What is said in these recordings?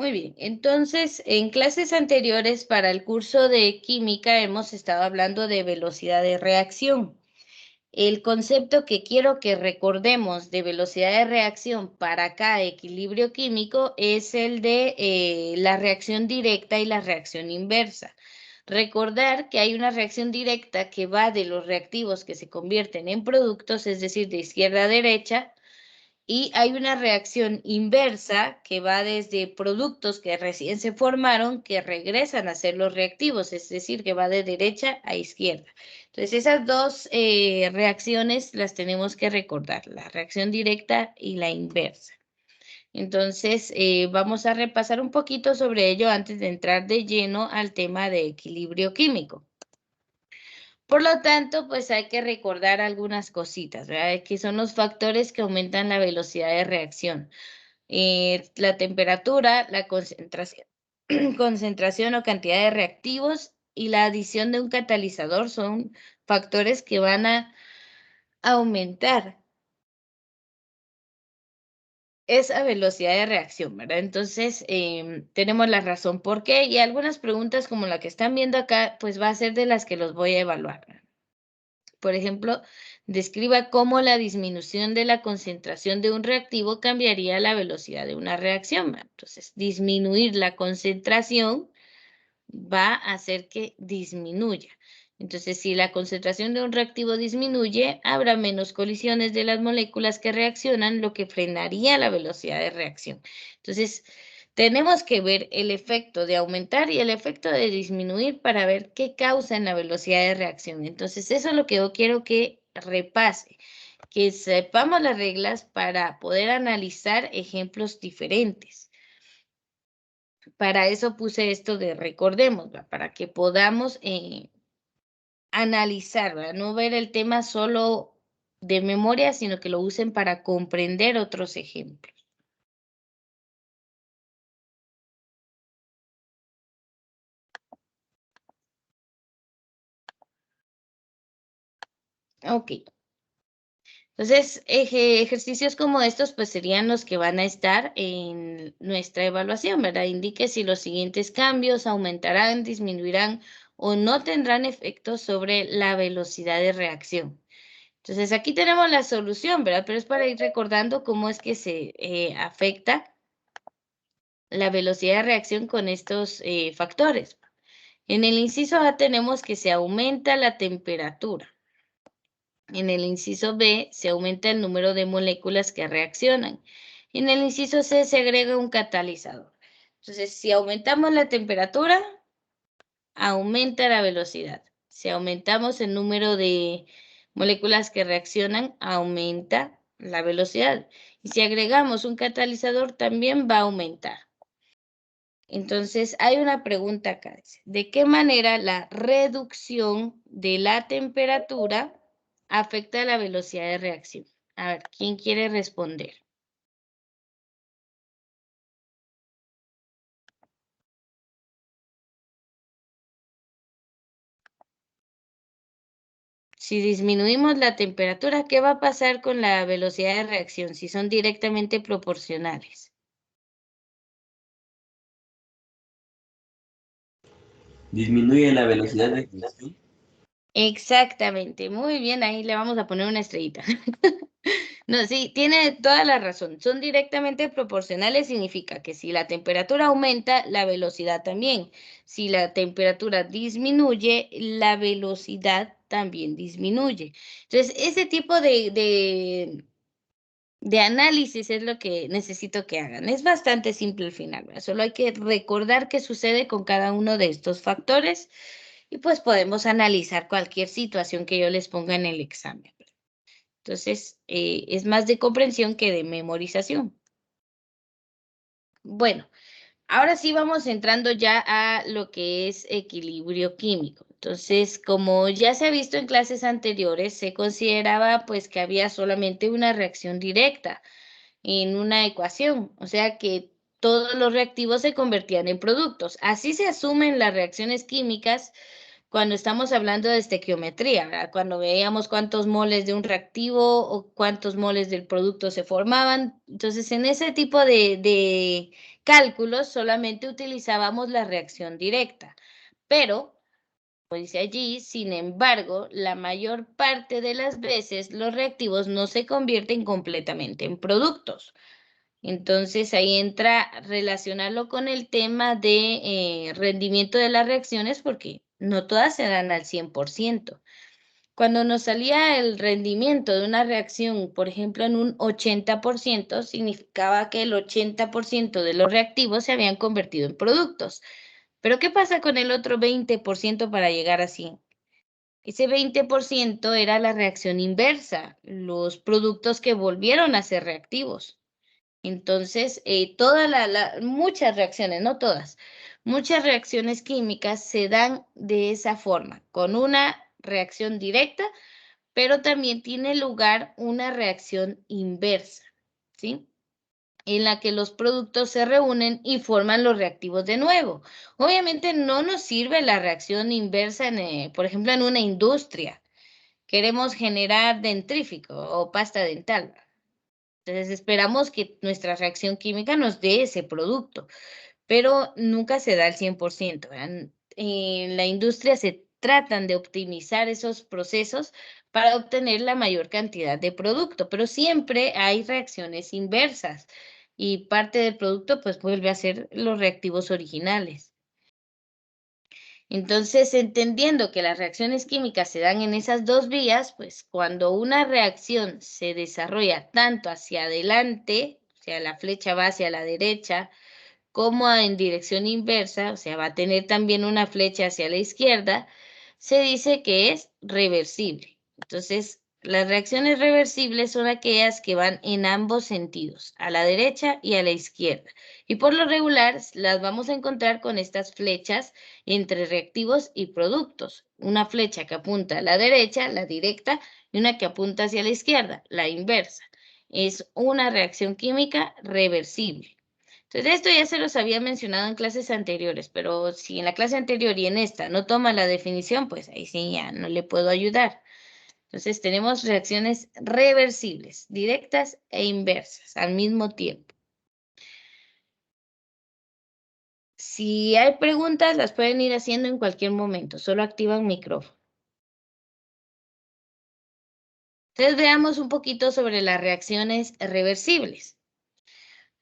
Muy bien, entonces en clases anteriores para el curso de química hemos estado hablando de velocidad de reacción. El concepto que quiero que recordemos de velocidad de reacción para cada equilibrio químico es el de la reacción directa y la reacción inversa. Recordar que hay una reacción directa que va de los reactivos que se convierten en productos, es decir, de izquierda a derecha, y hay una reacción inversa que va desde productos que recién se formaron que regresan a ser los reactivos, es decir, que va de derecha a izquierda. Entonces, esas dos reacciones las tenemos que recordar, la reacción directa y la inversa. Entonces, vamos a repasar un poquito sobre ello antes de entrar de lleno al tema de equilibrio químico. Por lo tanto, pues hay que recordar algunas cositas, ¿verdad? Que son los factores que aumentan la velocidad de reacción. La temperatura, la concentración, concentración o cantidad de reactivos y la adición de un catalizador son factores que van a aumentar esa velocidad de reacción, ¿verdad? Entonces, tenemos la razón por qué y algunas preguntas como la que están viendo acá, pues va a ser de las que los voy a evaluar, ¿verdad? Por ejemplo, describa cómo la disminución de la concentración de un reactivo cambiaría la velocidad de una reacción. Entonces, disminuir la concentración va a hacer que disminuya. Entonces, si la concentración de un reactivo disminuye, habrá menos colisiones de las moléculas que reaccionan, lo que frenaría la velocidad de reacción. Entonces, tenemos que ver el efecto de aumentar y el efecto de disminuir para ver qué causa en la velocidad de reacción. Entonces, eso es lo que yo quiero que repase, que sepamos las reglas para poder analizar ejemplos diferentes. Para eso puse esto de recordemos, ¿verdad? Para que podamos analizar, ¿verdad? No ver el tema solo de memoria, sino que lo usen para comprender otros ejemplos. Ok. Entonces, ejercicios como estos, pues serían los que van a estar en nuestra evaluación, ¿verdad? Indique si los siguientes cambios aumentarán, disminuirán o no tendrán efectos sobre la velocidad de reacción. Entonces, aquí tenemos la solución, ¿verdad? Pero es para ir recordando cómo es que se afecta la velocidad de reacción con estos factores. En el inciso A tenemos que se aumenta la temperatura. En el inciso B se aumenta el número de moléculas que reaccionan. En el inciso C se agrega un catalizador. Entonces, si aumentamos la temperatura, aumenta la velocidad. Si aumentamos el número de moléculas que reaccionan, aumenta la velocidad. Y si agregamos un catalizador, también va a aumentar. Entonces, hay una pregunta acá. ¿De qué manera la reducción de la temperatura afecta la velocidad de reacción? A ver, ¿quién quiere responder? Si disminuimos la temperatura, ¿qué va a pasar con la velocidad de reacción si son directamente proporcionales? Disminuye la velocidad de reacción. Exactamente, muy bien, ahí le vamos a poner una estrellita. No, sí, tiene toda la razón. Son directamente proporcionales, significa que si la temperatura aumenta, la velocidad también. Si la temperatura disminuye, la velocidad también disminuye. Entonces, ese tipo de análisis es lo que necesito que hagan. Es bastante simple al final, ¿verdad? Solo hay que recordar qué sucede con cada uno de estos factores y pues podemos analizar cualquier situación que yo les ponga en el examen. Entonces, es más de comprensión que de memorización. Bueno, ahora sí vamos entrando ya a lo que es equilibrio químico. Entonces, como ya se ha visto en clases anteriores, se consideraba pues que había solamente una reacción directa en una ecuación, o sea que todos los reactivos se convertían en productos. Así se asumen las reacciones químicas cuando estamos hablando de estequiometría, ¿verdad? Cuando veíamos cuántos moles de un reactivo o cuántos moles del producto se formaban. Entonces, en ese tipo de cálculos solamente utilizábamos la reacción directa. Pero, como dice allí, sin embargo, la mayor parte de las veces los reactivos no se convierten completamente en productos. Entonces ahí entra relacionarlo con el tema de rendimiento de las reacciones porque no todas se dan al 100%. Cuando nos salía el rendimiento de una reacción, por ejemplo, en un 80%, significaba que el 80% de los reactivos se habían convertido en productos. Pero ¿qué pasa con el otro 20% para llegar a 100? Ese 20% era la reacción inversa, los productos que volvieron a ser reactivos. Entonces, muchas reacciones, no todas, muchas reacciones químicas se dan de esa forma, con una reacción directa, pero también tiene lugar una reacción inversa, ¿sí? En la que los productos se reúnen y forman los reactivos de nuevo. Obviamente no nos sirve la reacción inversa, por ejemplo, en una industria. Queremos generar dentrífico o pasta dental. Entonces esperamos que nuestra reacción química nos dé ese producto, pero nunca se da al 100%. En la industria se tratan de optimizar esos procesos para obtener la mayor cantidad de producto, pero siempre hay reacciones inversas y parte del producto pues vuelve a ser los reactivos originales. Entonces, entendiendo que las reacciones químicas se dan en esas dos vías, pues cuando una reacción se desarrolla tanto hacia adelante, o sea, la flecha va hacia la derecha, como en dirección inversa, o sea, va a tener también una flecha hacia la izquierda, se dice que es reversible. Entonces, las reacciones reversibles son aquellas que van en ambos sentidos, a la derecha y a la izquierda. Y por lo regular las vamos a encontrar con estas flechas entre reactivos y productos. Una flecha que apunta a la derecha, la directa, y una que apunta hacia la izquierda, la inversa. Es una reacción química reversible. Entonces, esto ya se los había mencionado en clases anteriores, pero si en la clase anterior y en esta no toma la definición, pues ahí sí ya no le puedo ayudar. Entonces, tenemos reacciones reversibles, directas e inversas al mismo tiempo. Si hay preguntas, las pueden ir haciendo en cualquier momento, solo activan micrófono. Entonces, veamos un poquito sobre las reacciones reversibles.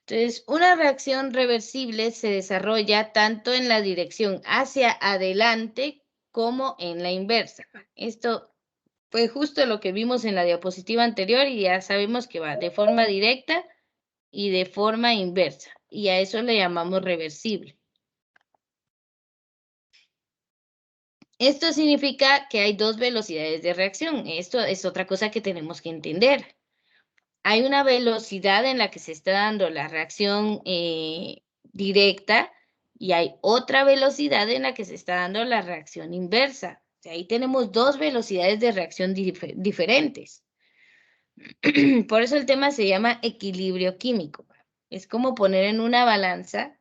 Entonces, una reacción reversible se desarrolla tanto en la dirección hacia adelante como en la inversa. Esto fue justo lo que vimos en la diapositiva anterior y ya sabemos que va de forma directa y de forma inversa. Y a eso le llamamos reversible. Esto significa que hay dos velocidades de reacción. Esto es otra cosa que tenemos que entender. Hay una velocidad en la que se está dando la reacción directa y hay otra velocidad en la que se está dando la reacción inversa. O sea, ahí tenemos dos velocidades de reacción diferentes. Por eso el tema se llama equilibrio químico. Es como poner en una balanza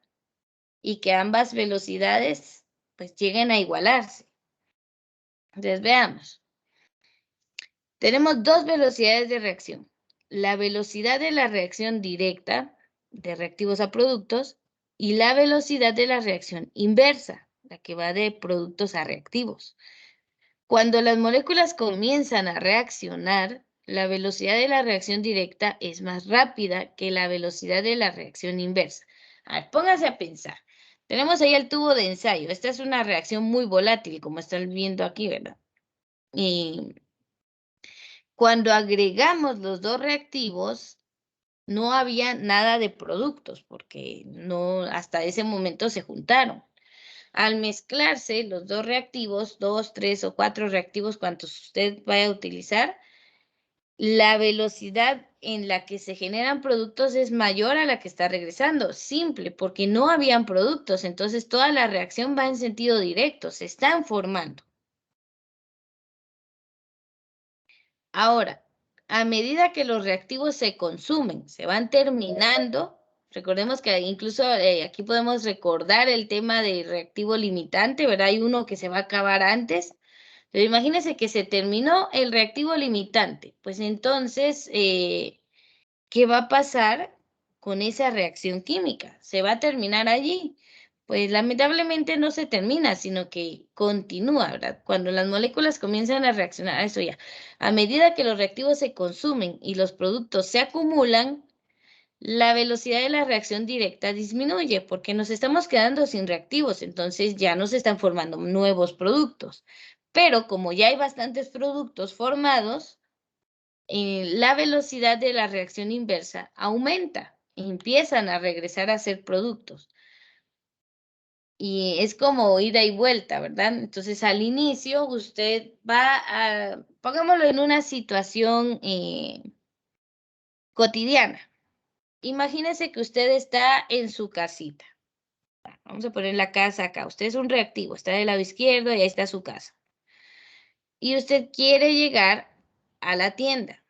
y que ambas velocidades pues lleguen a igualarse. Entonces veamos. Tenemos dos velocidades de reacción. La velocidad de la reacción directa, de reactivos a productos, y la velocidad de la reacción inversa, la que va de productos a reactivos. Cuando las moléculas comienzan a reaccionar, la velocidad de la reacción directa es más rápida que la velocidad de la reacción inversa. A ver, póngase a pensar. Tenemos ahí el tubo de ensayo. Esta es una reacción muy volátil, como están viendo aquí, ¿verdad? Y cuando agregamos los dos reactivos, no había nada de productos porque no hasta ese momento se juntaron. Al mezclarse los dos reactivos, 2, 3 o 4 reactivos, cuantos usted vaya a utilizar, la velocidad en la que se generan productos es mayor a la que está regresando. Simple, porque no habían productos, entonces toda la reacción va en sentido directo, se están formando. Ahora, a medida que los reactivos se consumen, se van terminando, Recordemos que incluso aquí podemos recordar el tema del reactivo limitante, ¿verdad? Hay uno que se va a acabar antes. Pero imagínense que se terminó el reactivo limitante. Pues entonces, ¿qué va a pasar con esa reacción química? ¿Se va a terminar allí? Pues lamentablemente no se termina, sino que continúa, ¿verdad? Cuando las moléculas comienzan a reaccionar, eso ya, a medida que los reactivos se consumen y los productos se acumulan, la velocidad de la reacción directa disminuye porque nos estamos quedando sin reactivos, entonces ya no se están formando nuevos productos. Pero como ya hay bastantes productos formados, la velocidad de la reacción inversa aumenta, empiezan a regresar a ser productos. Y es como ida y vuelta, ¿verdad? Entonces al inicio usted va a, pongámoslo en una situación cotidiana. Imagínese que usted está en su casita. Vamos a poner la casa acá. Usted es un reactivo, está del lado izquierdo y ahí está su casa. Y usted quiere llegar a la tienda.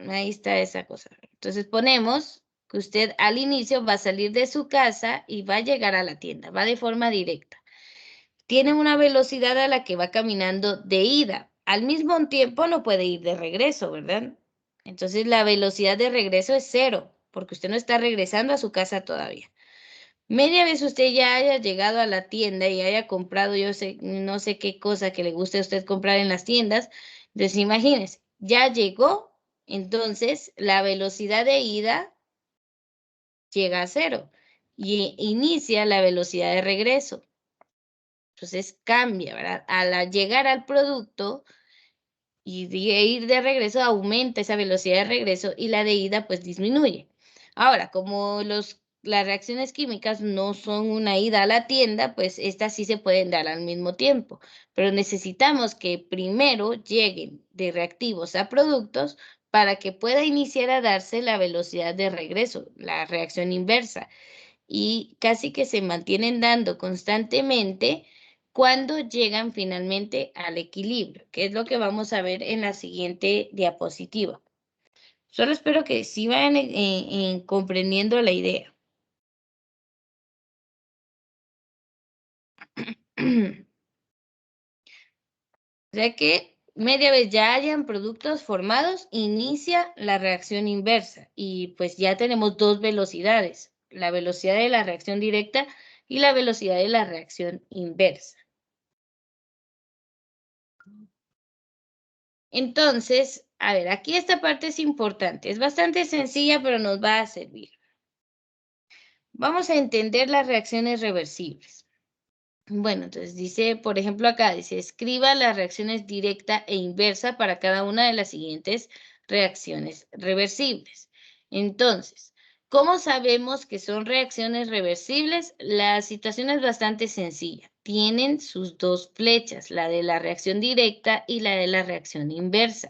Ahí está esa cosa. Entonces ponemos que usted al inicio va a salir de su casa y va a llegar a la tienda, va de forma directa. Tiene una velocidad a la que va caminando de ida. Al mismo tiempo no puede ir de regreso, ¿verdad? Entonces la velocidad de regreso es 0, porque usted no está regresando a su casa todavía. Media vez usted ya haya llegado a la tienda y haya comprado, yo sé, no sé qué cosa que le guste a usted comprar en las tiendas, entonces imagínese, ya llegó, entonces la velocidad de ida llega a 0 y inicia la velocidad de regreso. Entonces cambia, ¿verdad? Al llegar al producto y de ir de regreso aumenta esa velocidad de regreso y la de ida pues disminuye. Ahora, como las reacciones químicas no son una ida a la tienda, pues estas sí se pueden dar al mismo tiempo, pero necesitamos que primero lleguen de reactivos a productos para que pueda iniciar a darse la velocidad de regreso, la reacción inversa, y casi que se mantienen dando constantemente cuando llegan finalmente al equilibrio, que es lo que vamos a ver en la siguiente diapositiva. Solo espero que sí vayan comprendiendo la idea. O sea que media vez ya hayan productos formados, inicia la reacción inversa y pues ya tenemos dos velocidades, la velocidad de la reacción directa y la velocidad de la reacción inversa. Entonces, a ver, aquí esta parte es importante, es bastante sencilla, pero nos va a servir. Vamos a entender las reacciones reversibles. Bueno, entonces dice, por ejemplo, acá dice, escriba las reacciones directa e inversa para cada una de las siguientes reacciones reversibles. Entonces, ¿cómo sabemos que son reacciones reversibles? La situación es bastante sencilla. Tienen sus dos flechas, la de la reacción directa y la de la reacción inversa.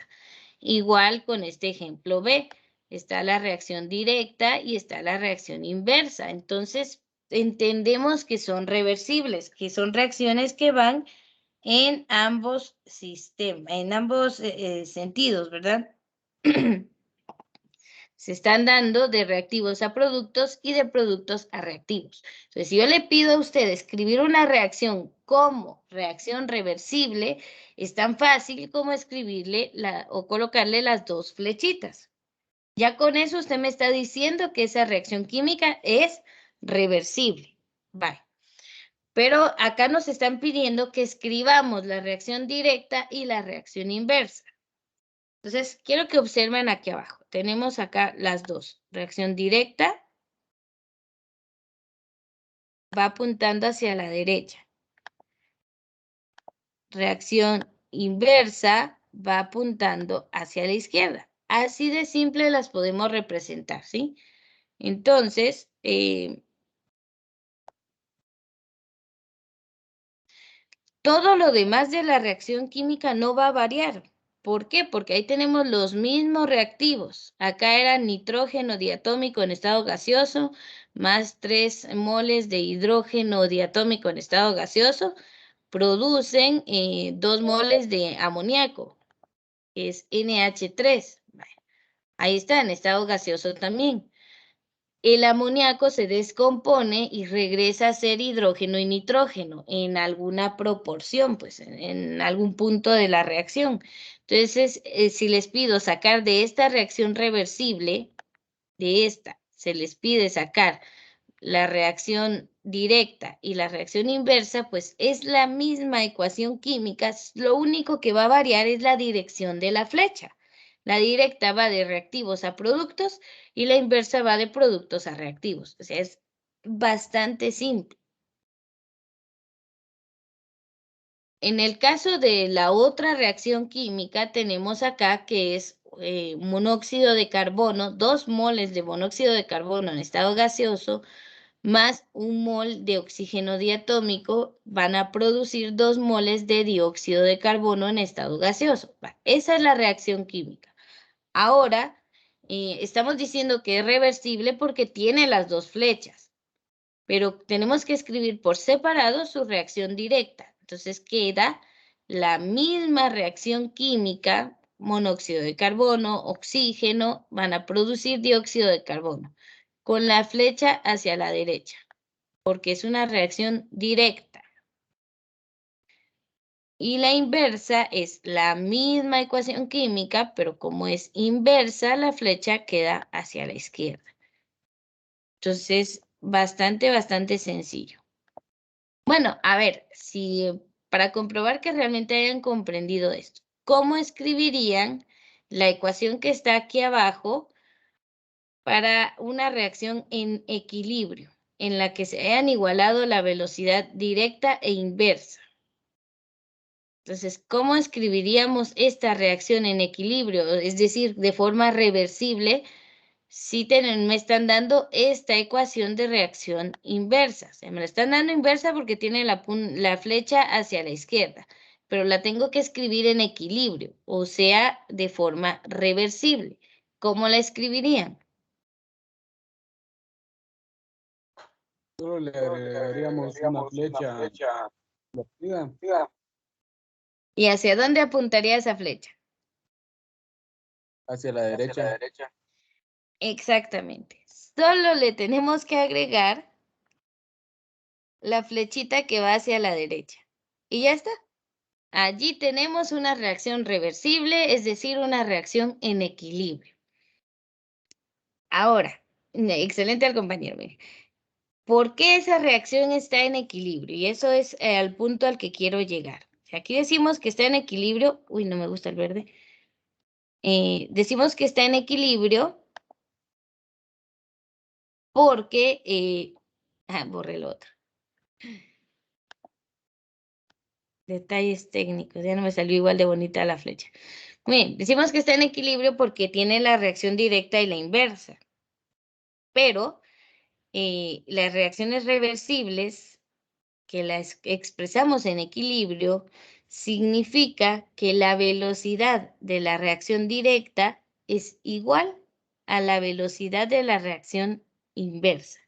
Igual con este ejemplo B, está la reacción directa y está la reacción inversa. Entonces, entendemos que son reversibles, que son reacciones que van en ambos sistemas, en ambos sentidos, ¿verdad? Se están dando de reactivos a productos y de productos a reactivos. Entonces, si yo le pido a usted escribir una reacción como reacción reversible, es tan fácil como escribirle o colocarle las dos flechitas. Ya con eso usted me está diciendo que esa reacción química es reversible. Vale. Pero acá nos están pidiendo que escribamos la reacción directa y la reacción inversa. Entonces, quiero que observen aquí abajo. Tenemos acá las dos. Reacción directa va apuntando hacia la derecha. Reacción inversa va apuntando hacia la izquierda. Así de simple las podemos representar, ¿sí? Entonces, todo lo demás de la reacción química no va a variar. ¿Por qué? Porque ahí tenemos los mismos reactivos. Acá era nitrógeno diatómico en estado gaseoso más 3 moles de hidrógeno diatómico en estado gaseoso. Producen 2 moles de amoníaco, que es NH3. Ahí está en estado gaseoso también. el amoníaco se descompone y regresa a ser hidrógeno y nitrógeno en alguna proporción, pues en algún punto de la reacción. Entonces, si les pido sacar de esta reacción reversible, de esta, se les pide sacar la reacción directa y la reacción inversa, pues es la misma ecuación química, lo único que va a variar es la dirección de la flecha. La directa va de reactivos a productos y la inversa va de productos a reactivos. O sea, es bastante simple. En el caso de la otra reacción química, tenemos acá que es monóxido de carbono, 2 moles de monóxido de carbono en estado gaseoso, más 1 mol de oxígeno diatómico van a producir 2 moles de dióxido de carbono en estado gaseoso. Esa es la reacción química. Ahora, estamos diciendo que es reversible porque tiene las dos flechas, pero tenemos que escribir por separado su reacción directa. Entonces queda la misma reacción química, monóxido de carbono, oxígeno, van a producir dióxido de carbono, con la flecha hacia la derecha, porque es una reacción directa. Y la inversa es la misma ecuación química, pero como es inversa, la flecha queda hacia la izquierda. Entonces, bastante sencillo. Bueno, a ver, para comprobar que realmente hayan comprendido esto, ¿cómo escribirían la ecuación que está aquí abajo para una reacción en equilibrio, en la que se hayan igualado la velocidad directa e inversa? Entonces, ¿cómo escribiríamos esta reacción en equilibrio? Es decir, de forma reversible, si me están dando esta ecuación de reacción inversa. O sea, me la están dando inversa porque tiene la flecha hacia la izquierda, pero la tengo que escribir en equilibrio, o sea, de forma reversible. ¿Cómo la escribirían? Solo le agregaríamos una flecha invertida ¿Y hacia dónde apuntaría esa flecha? hacia la derecha. Exactamente. Solo le tenemos que agregar la flechita que va hacia la derecha. Y ya está. Allí tenemos una reacción reversible, es decir, una reacción en equilibrio. Ahora, excelente al compañero. Mire. ¿Por qué esa reacción está en equilibrio? Y eso es al punto al que quiero llegar. Si aquí decimos que está en equilibrio, uy, no me gusta el verde. Decimos que está en equilibrio porque, borré el otro. Detalles técnicos, ya no me salió igual de bonita la flecha. Muy bien, decimos que está en equilibrio porque tiene la reacción directa y la inversa. Pero las reacciones reversibles que las expresamos en equilibrio significa que la velocidad de la reacción directa es igual a la velocidad de la reacción inversa.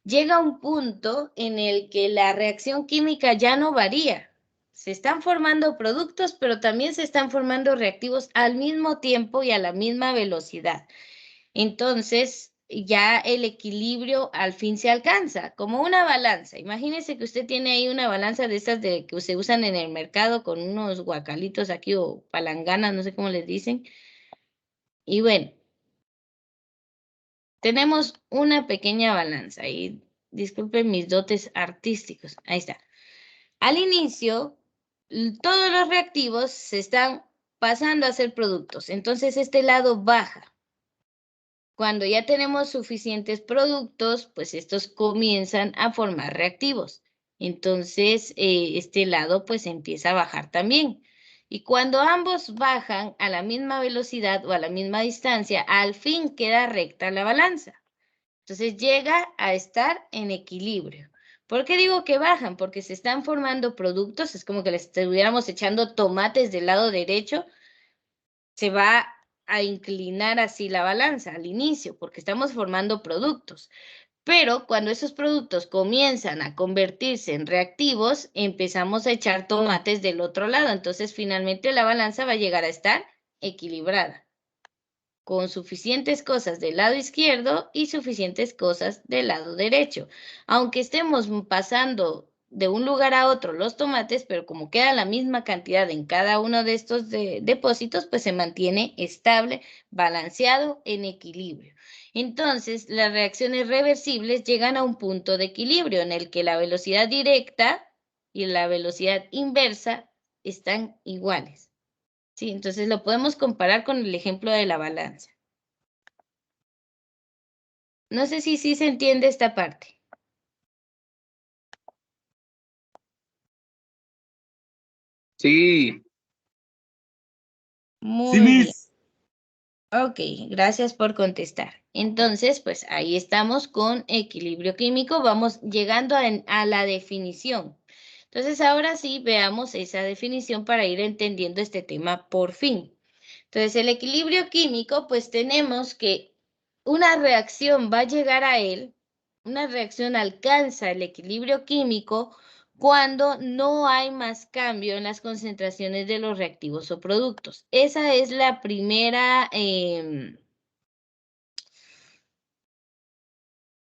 Llega un punto en el que la reacción química ya no varía. Se están formando productos, pero también se están formando reactivos al mismo tiempo y a la misma velocidad. Entonces, ya el equilibrio al fin se alcanza, como una balanza. Imagínese que usted tiene ahí una balanza de esas que se usan en el mercado con unos guacalitos aquí o palanganas, no sé cómo les dicen. Y bueno, tenemos una pequeña balanza y disculpen mis dotes artísticos. Ahí está. Al inicio, todos los reactivos se están pasando a ser productos. Entonces, este lado baja. Cuando ya tenemos suficientes productos, pues estos comienzan a formar reactivos. Entonces, este lado pues empieza a bajar también. Y cuando ambos bajan a la misma velocidad o a la misma distancia, al fin queda recta la balanza. Entonces llega a estar en equilibrio. ¿Por qué digo que bajan? Porque se están formando productos, es como que le estuviéramos echando tomates del lado derecho, se va a inclinar así la balanza al inicio, porque estamos formando productos. Pero cuando esos productos comienzan a convertirse en reactivos, empezamos a echar tomates del otro lado. Entonces, finalmente la balanza va a llegar a estar equilibrada. con suficientes cosas del lado izquierdo y suficientes cosas del lado derecho. Aunque estemos pasando de un lugar a otro los tomates, pero como queda la misma cantidad en cada uno de estos depósitos, pues se mantiene estable, balanceado, en equilibrio. Entonces, las reacciones reversibles llegan a un punto de equilibrio en el que la velocidad directa y la velocidad inversa están iguales. Sí, entonces lo podemos comparar con el ejemplo de la balanza. No sé si sí se entiende esta parte. Sí. Muy Sí, bien. Miss. Ok, gracias por contestar. Entonces, pues ahí estamos con equilibrio químico. Vamos llegando a la definición. Entonces, ahora sí, veamos esa definición para ir entendiendo este tema por fin. Entonces, el equilibrio químico, pues tenemos que una reacción va a llegar a él, una reacción alcanza el equilibrio químico cuando no hay más cambio en las concentraciones de los reactivos o productos. Esa es la primera,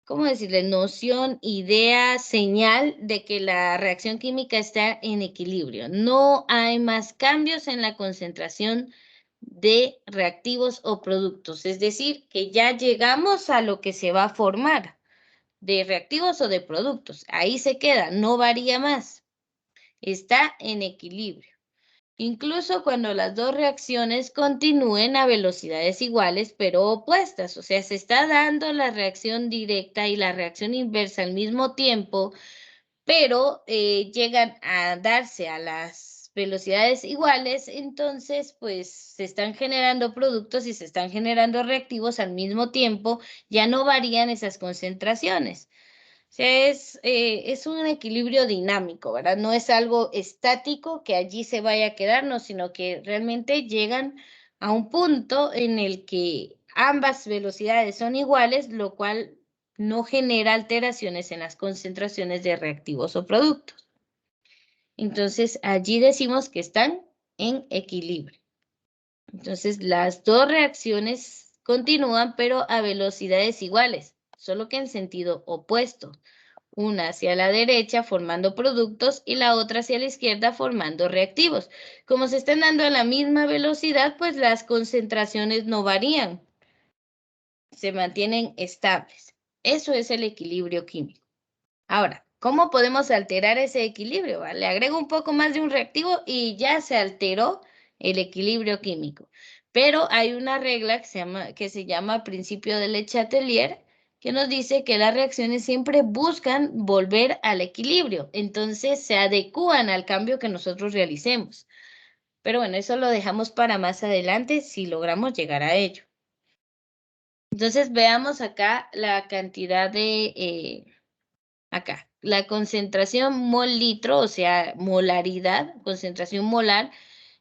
¿cómo decirle? Noción, idea, señal de que la reacción química está en equilibrio. No hay más cambios en la concentración de reactivos o productos. Es decir, que ya llegamos a lo que se va a formar de reactivos o de productos. Ahí se queda, no varía más. Está en equilibrio. Incluso cuando las dos reacciones continúen a velocidades iguales pero opuestas, o sea, se está dando la reacción directa y la reacción inversa al mismo tiempo, pero llegan a darse a las velocidades iguales, entonces pues se están generando productos y se están generando reactivos al mismo tiempo, ya no varían esas concentraciones. O sea, es un equilibrio dinámico, ¿verdad? No es algo estático que allí se vaya a quedar, no, sino que realmente llegan a un punto en el que ambas velocidades son iguales, lo cual no genera alteraciones en las concentraciones de reactivos o productos. Entonces, allí decimos que están en equilibrio. Entonces, las dos reacciones continúan, pero a velocidades iguales, solo que en sentido opuesto. Una hacia la derecha formando productos y la otra hacia la izquierda formando reactivos. Como se están dando a la misma velocidad, pues las concentraciones no varían, se mantienen estables. Eso es el equilibrio químico. Ahora, ¿cómo podemos alterar ese equilibrio? Le agrego un poco más de un reactivo y ya se alteró el equilibrio químico. Pero hay una regla que se llama principio de Le Chatelier, que nos dice que las reacciones siempre buscan volver al equilibrio, entonces se adecúan al cambio que nosotros realicemos. Pero bueno, eso lo dejamos para más adelante si logramos llegar a ello. Entonces veamos acá la cantidad de, acá, la concentración mol litro, o sea, molaridad, concentración molar,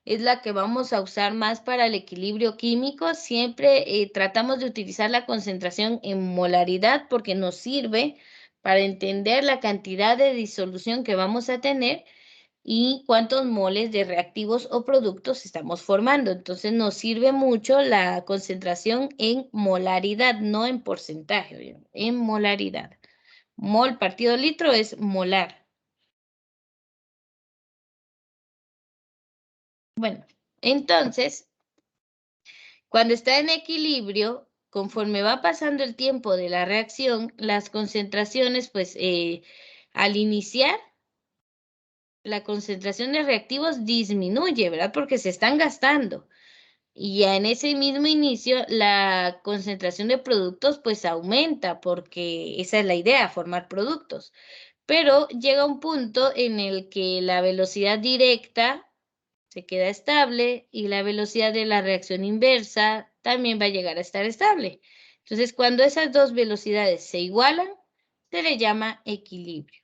es la que vamos a usar más para el equilibrio químico. Siempre tratamos de utilizar la concentración en molaridad porque nos sirve para entender la cantidad de disolución que vamos a tener y cuántos moles de reactivos o productos estamos formando. Entonces nos sirve mucho la concentración en molaridad, no en porcentaje, ¿bien? En molaridad. Mol partido litro es molar. Bueno, entonces, cuando está en equilibrio, conforme va pasando el tiempo de la reacción, las concentraciones, pues al iniciar, la concentración de reactivos disminuye, ¿verdad? Porque se están gastando. Y ya en ese mismo inicio, la concentración de productos, pues aumenta, porque esa es la idea, formar productos. Pero llega un punto en el que la velocidad directa se queda estable y la velocidad de la reacción inversa también va a llegar a estar estable. Entonces, cuando esas dos velocidades se igualan, se le llama equilibrio.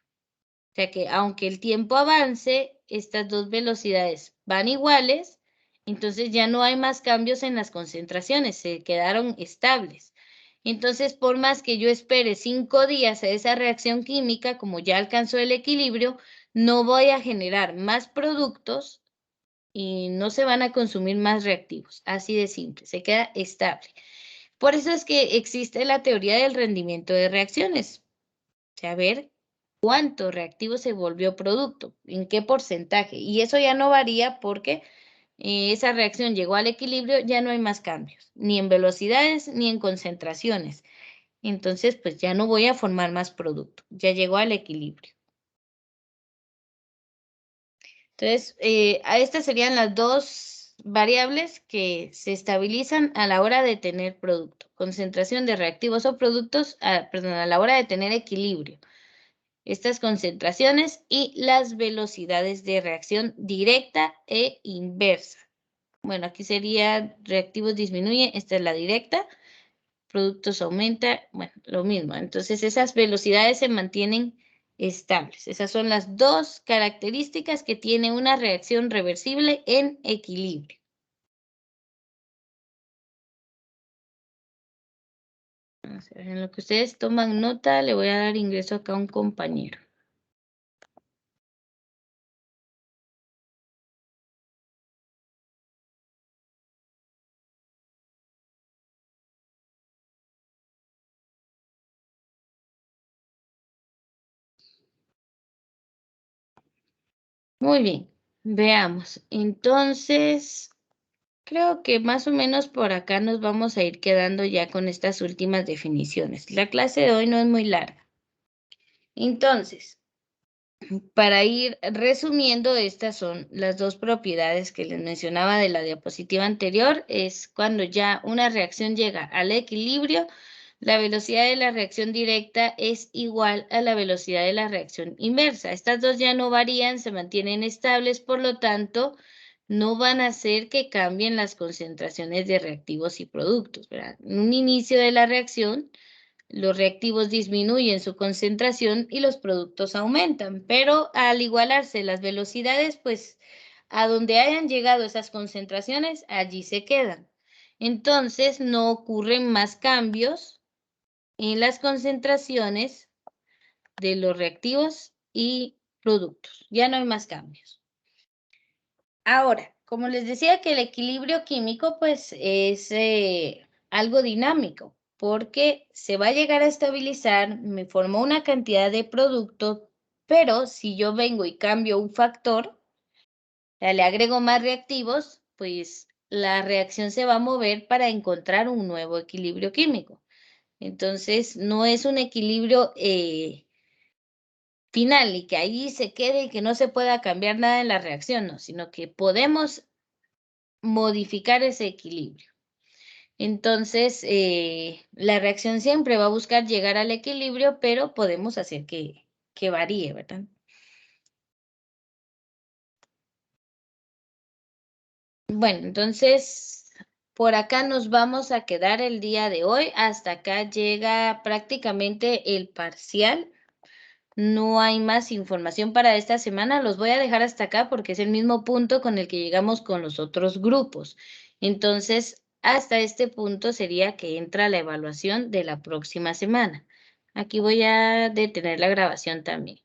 O sea que aunque el tiempo avance, estas dos velocidades van iguales, entonces ya no hay más cambios en las concentraciones, se quedaron estables. Entonces, por más que yo espere 5 días a esa reacción química, como ya alcanzó el equilibrio, no voy a generar más productos y no se van a consumir más reactivos. Así de simple, se queda estable. Por eso es que existe la teoría del rendimiento de reacciones. Saber cuánto reactivo se volvió producto, en qué porcentaje. Y eso ya no varía porque esa reacción llegó al equilibrio, ya no hay más cambios, ni en velocidades ni en concentraciones. Entonces, pues ya no voy a formar más producto, ya llegó al equilibrio. Entonces, a estas serían las dos variables que se estabilizan a la hora de tener producto. Concentración de reactivos o productos, perdón, a la hora de tener equilibrio. Estas concentraciones y las velocidades de reacción directa e inversa. Bueno, aquí sería reactivos disminuye, esta es la directa, productos aumenta, bueno, lo mismo. Entonces, esas velocidades se mantienen estables. Esas son las dos características que tiene una reacción reversible en equilibrio. Vamos a ver, en lo que ustedes toman nota, le voy a dar ingreso acá a un compañero. Muy bien, veamos. Entonces, creo que más o menos por acá nos vamos a ir quedando ya con estas últimas definiciones. La clase de hoy no es muy larga. Entonces, para ir resumiendo, estas son las dos propiedades que les mencionaba de la diapositiva anterior. Es cuando ya una reacción llega al equilibrio, la velocidad de la reacción directa es igual a la velocidad de la reacción inversa. Estas dos ya no varían, se mantienen estables, por lo tanto, no van a hacer que cambien las concentraciones de reactivos y productos, ¿verdad? En un inicio de la reacción, los reactivos disminuyen su concentración y los productos aumentan, pero al igualarse las velocidades, pues a donde hayan llegado esas concentraciones, allí se quedan. Entonces no ocurren más cambios en las concentraciones de los reactivos y productos. Ya no hay más cambios. Ahora, como les decía que el equilibrio químico pues es algo dinámico porque se va a llegar a estabilizar, me formó una cantidad de producto, pero si yo vengo y cambio un factor, le agrego más reactivos, pues la reacción se va a mover para encontrar un nuevo equilibrio químico. Entonces, no es un equilibrio final y que ahí se quede y que no se pueda cambiar nada en la reacción, no, sino que podemos modificar ese equilibrio. Entonces, la reacción siempre va a buscar llegar al equilibrio, pero podemos hacer que varíe, ¿verdad? Bueno, entonces, por acá nos vamos a quedar el día de hoy. Hasta acá llega prácticamente el parcial. No hay más información para esta semana. Los voy a dejar hasta acá porque es el mismo punto con el que llegamos con los otros grupos. Entonces, hasta este punto sería que entra la evaluación de la próxima semana. Aquí voy a detener la grabación también.